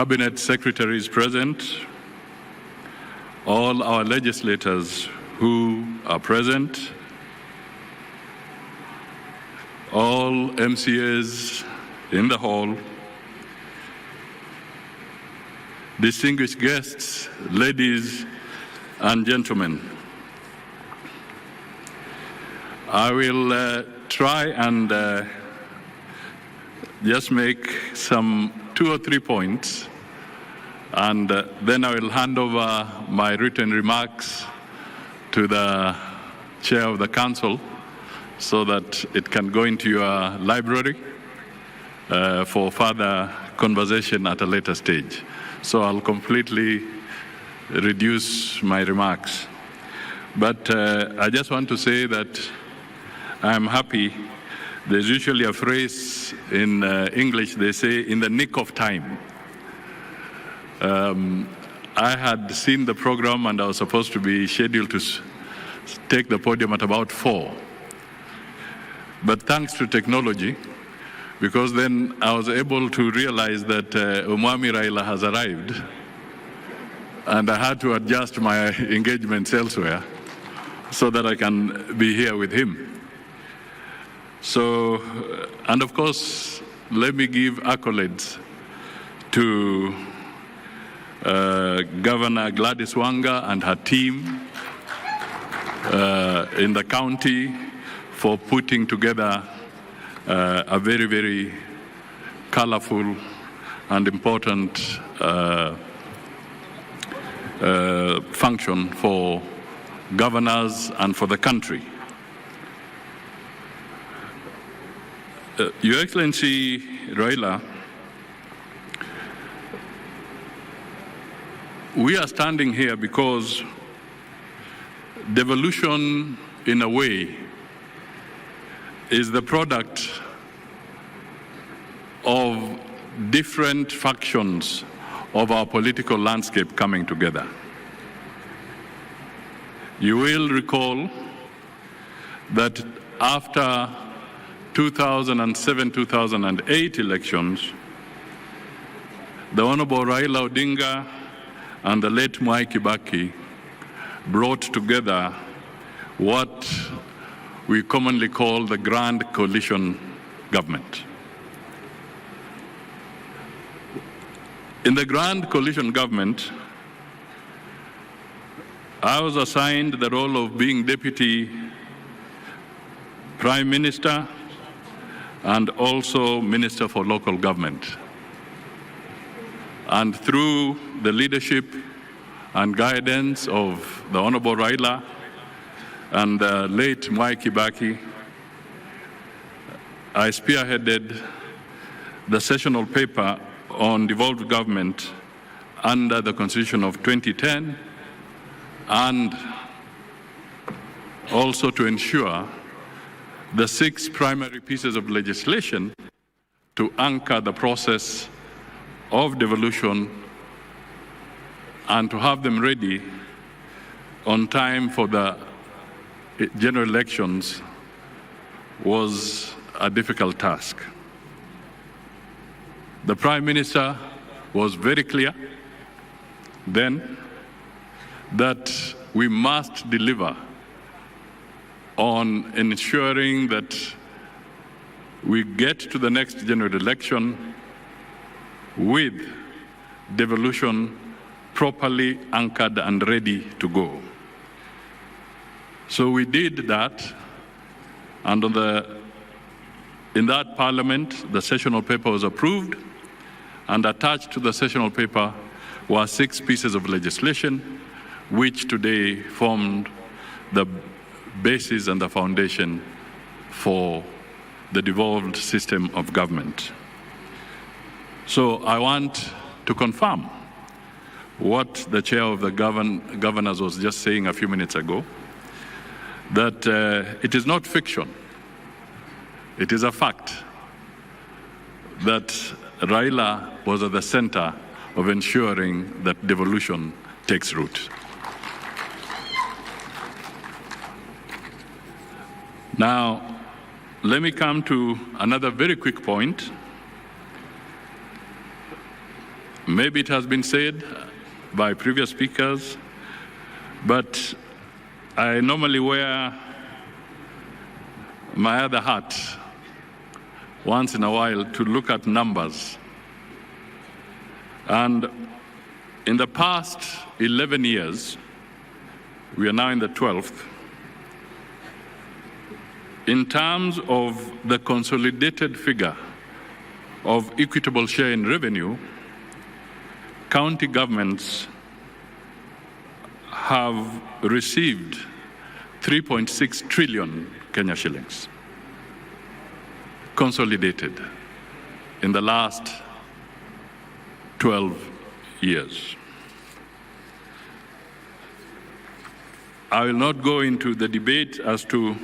cabinet secretaries present, all our legislators who are present, all MCAs in the hall, distinguished guests, ladies and gentlemen. I will try and just make some 2 or 3 points, and then I will hand over my written remarks to the chair of the council so that it can go into your library for further conversation at a later stage. So I'll completely reduce my remarks. But I just want to say that I'm happy. There's usually a phrase in English, they say, in the nick of time. I had seen the program and I was supposed to be scheduled to take the podium at about 4. But thanks to technology, because then I was able to realize that Umwami Raila has arrived, and I had to adjust my engagements elsewhere so that I can be here with him. So, and of course, let me give accolades to Governor Gladys Wanga and her team in the county for putting together a very, very colorful and important function for governors and for the country. Your Excellency Raila, we are standing here because devolution, in a way, is the product of different factions of our political landscape coming together. You will recall that after 2007-2008 elections, the Honorable Raila Odinga and the late Mwai Kibaki brought together what we commonly call the Grand Coalition Government. In the Grand Coalition Government, I was assigned the role of being Deputy Prime Minister and also Minister for Local Government. And through the leadership and guidance of the Honorable Raila and the late Mwai Kibaki, I spearheaded the sessional paper on devolved government under the Constitution of 2010, and also to ensure the 6 primary pieces of legislation to anchor the process of devolution and to have them ready on time for the general elections was a difficult task. The Prime Minister was very clear then that we must deliver on ensuring that we get to the next general election with devolution properly anchored and ready to go. So we did that, and in that parliament, the sessional paper was approved, and attached to the sessional paper were 6 pieces of legislation, which today formed the basis and the foundation for the devolved system of government. So I want to confirm what the chair of the governors was just saying a few minutes ago, that it is not fiction, it is a fact that Raila was at the center of ensuring that devolution takes root. Now, let me come to another very quick point. Maybe it has been said by previous speakers, but I normally wear my other hat once in a while to look at numbers. And in the past 11 years, we are now in the 12th, in terms of the consolidated figure of equitable share in revenue, county governments have received 3.6 trillion Kenya shillings, consolidated in the last 12 years. I will not go into the debate as to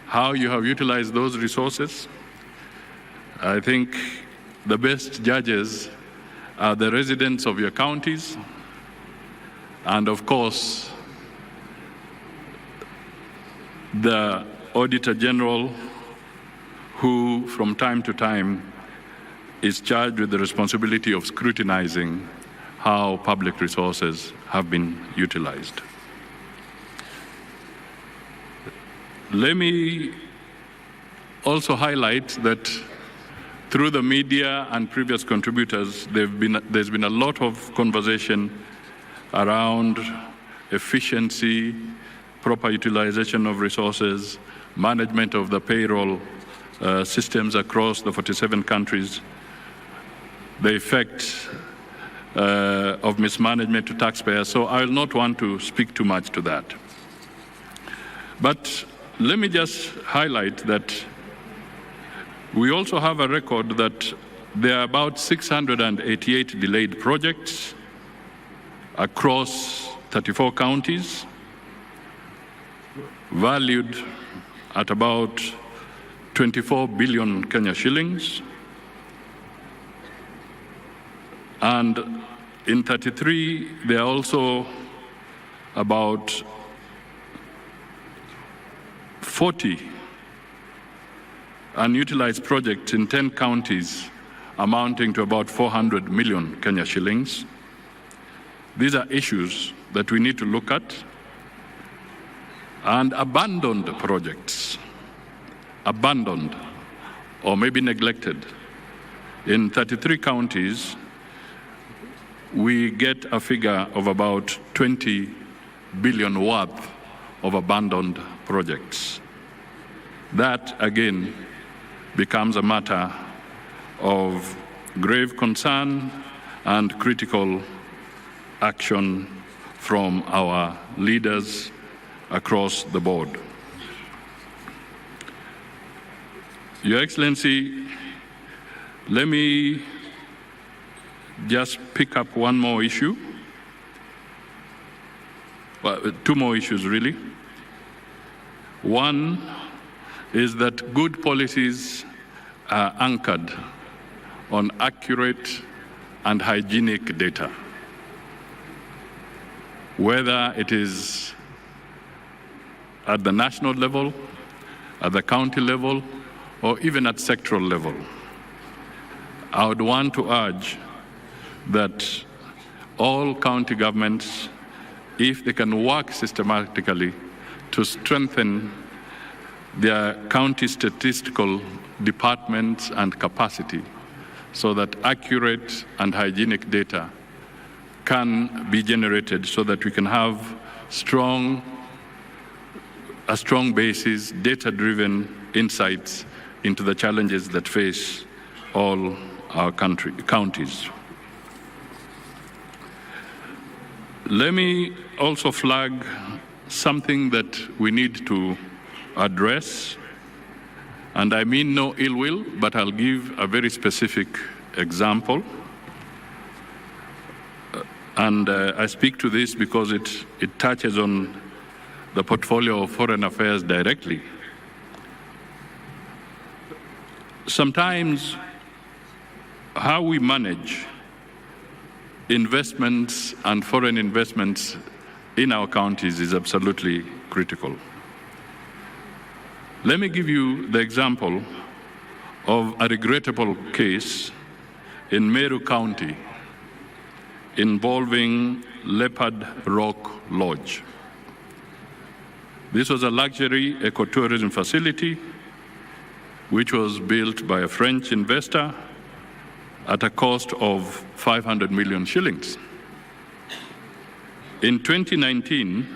how you have utilized those resources. I think the best judges are the residents of your counties, and of course, the Auditor General, who from time to time is charged with the responsibility of scrutinizing how public resources have been utilized. Let me also highlight that through the media and previous contributors, there's been a lot of conversation around efficiency, proper utilization of resources, management of the payroll systems across the 47 countries, the effect of mismanagement to taxpayers. So I will not want to speak too much to that. But let me just highlight that we also have a record that there are about 688 delayed projects across 34 counties, valued at about 24 billion Kenya shillings. And in 33, there are also about 40 unutilized projects in 10 counties amounting to about 400 million Kenya shillings. These are issues that we need to look at. And abandoned projects, abandoned or maybe neglected. In 33 counties, we get a figure of about 20 billion worth of abandoned projects. That, again, becomes a matter of grave concern and critical action from our leaders across the board. Your Excellency, let me just pick up one more issue. Well, two more issues, really. One is that good policies are anchored on accurate and hygienic data, whether it is at the national level, at the county level, or even at sectoral level. I would want to urge that all county governments, if they can work systematically to strengthen their county statistical departments and capacity so that accurate and hygienic data can be generated so that we can have a strong basis, data-driven insights into the challenges that face all our counties. Let me also flag something that we need to address, and I mean no ill will, but I'll give a very specific example. And I speak to this because it touches on the portfolio of foreign affairs directly. Sometimes how we manage investments and foreign investments in our counties is absolutely critical. Let me give you the example of a regrettable case in Meru County involving Leopard Rock Lodge. This was a luxury ecotourism facility which was built by a French investor at a cost of 500 million shillings. In 2019,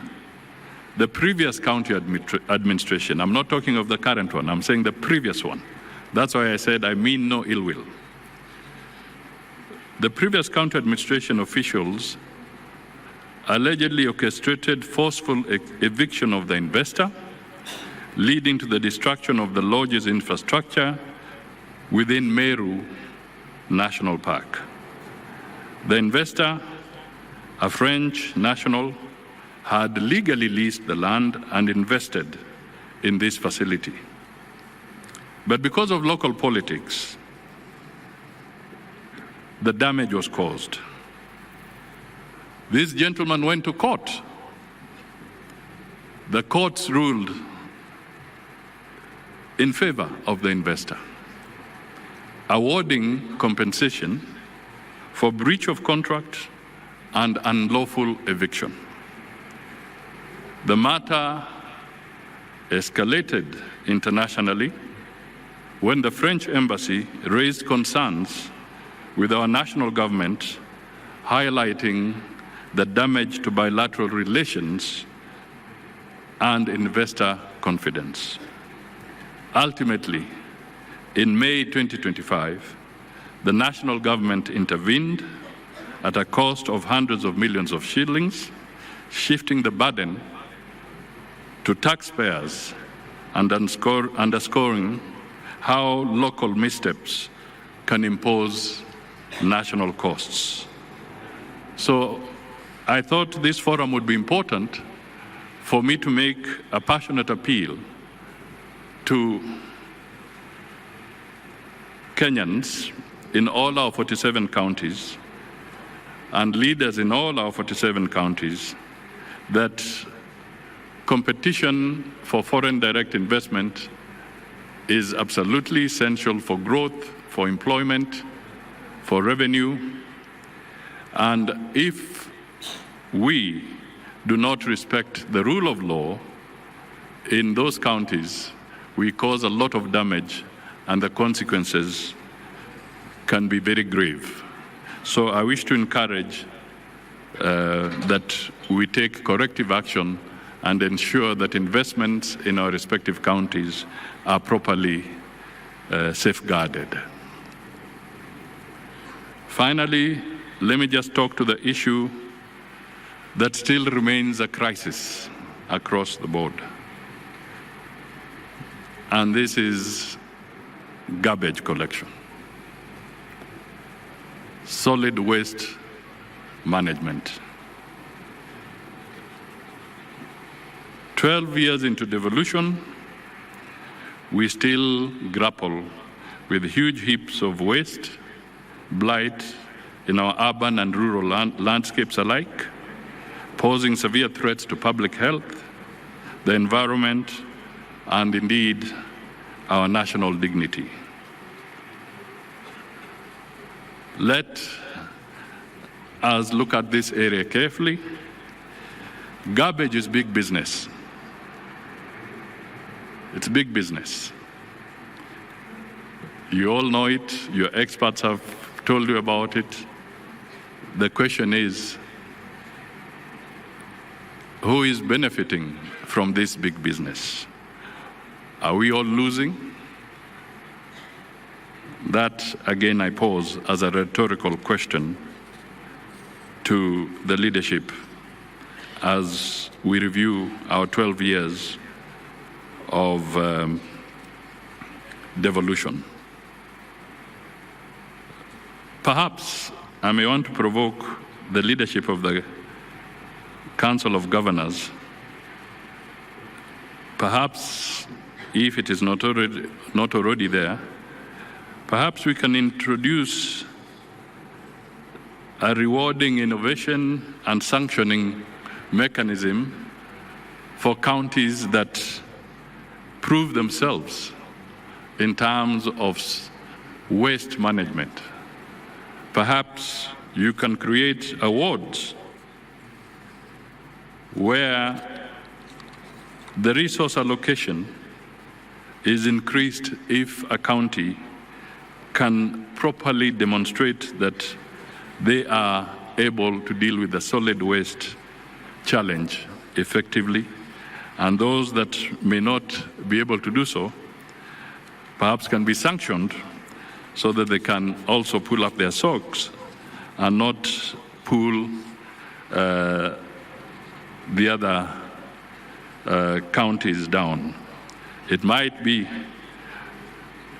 the previous county administration, I'm not talking of the current one, I'm saying the previous one. That's why I said I mean no ill will. The previous county administration officials allegedly orchestrated forceful eviction of the investor, leading to the destruction of the lodge's infrastructure within Meru National Park. The investor, a French national, had legally leased the land and invested in this facility. But because of local politics, the damage was caused. This gentleman went to court. The courts ruled in favor of the investor, awarding compensation for breach of contract and unlawful eviction. The matter escalated internationally when the French embassy raised concerns with our national government, highlighting the damage to bilateral relations and investor confidence. Ultimately, in May 2025, the national government intervened at a cost of hundreds of millions of shillings, shifting the burden to taxpayers and underscoring how local missteps can impose national costs. So I thought this forum would be important for me to make a passionate appeal to Kenyans in all our 47 counties and leaders in all our 47 counties that competition for foreign direct investment is absolutely essential for growth, for employment, for revenue. And if we do not respect the rule of law in those counties, we cause a lot of damage and the consequences can be very grave. So I wish to encourage that we take corrective action and ensure that investments in our respective counties are properly safeguarded. Finally, let me just talk to the issue that still remains a crisis across the board. And this is garbage collection, solid waste management. 12 years into devolution, we still grapple with huge heaps of waste, blight in our urban and rural landscapes alike, posing severe threats to public health, the environment, and indeed our national dignity. Let us look at this area carefully. Garbage is big business. It's big business. You all know it, your experts have told you about it. The question is, who is benefiting from this big business? Are we all losing? That, again, I pose as a rhetorical question to the leadership as we review our 12 years of devolution. Perhaps I may want to provoke the leadership of the Council of Governors. Perhaps, if it is not already there, perhaps we can introduce a rewarding innovation and sanctioning mechanism for counties that prove themselves in terms of waste management. Perhaps you can create awards where the resource allocation is increased if a county can properly demonstrate that they are able to deal with the solid waste challenge effectively, and those that may not be able to do so perhaps can be sanctioned so that they can also pull up their socks and not pull the other counties down. It might be,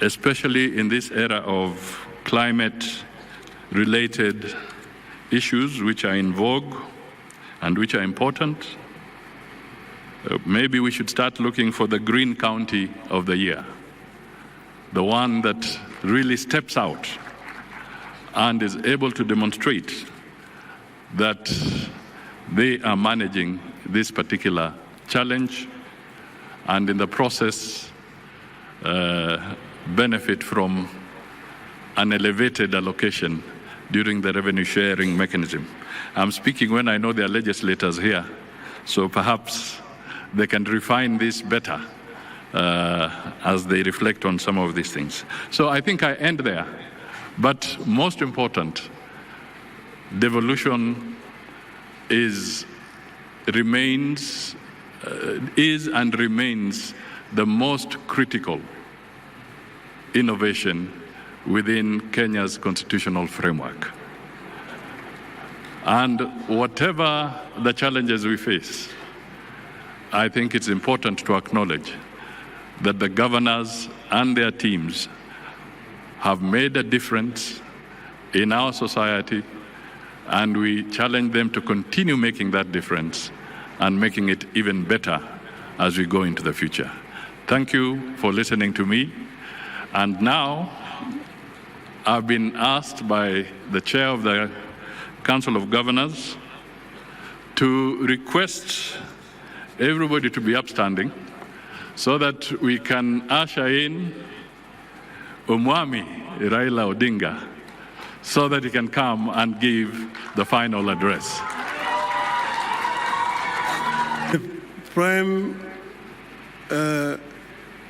especially in this era of climate-related issues which are in vogue and which are important, maybe we should start looking for the Green County of the Year, the one that really steps out and is able to demonstrate that they are managing this particular challenge and in the process benefit from an elevated allocation during the revenue sharing mechanism. I'm speaking when I know there are legislators here, so perhaps they can refine this better as they reflect on some of these things. So I think I end there. But most important, devolution is and remains the most critical innovation within Kenya's constitutional framework. And whatever the challenges we face, I think it's important to acknowledge that the governors and their teams have made a difference in our society, and we challenge them to continue making that difference and making it even better as we go into the future. Thank you for listening to me. And now, I've been asked by the chair of the Council of Governors to request everybody to be upstanding so that we can usher in Omwami Raila Odinga so that he can come and give the final address. Prime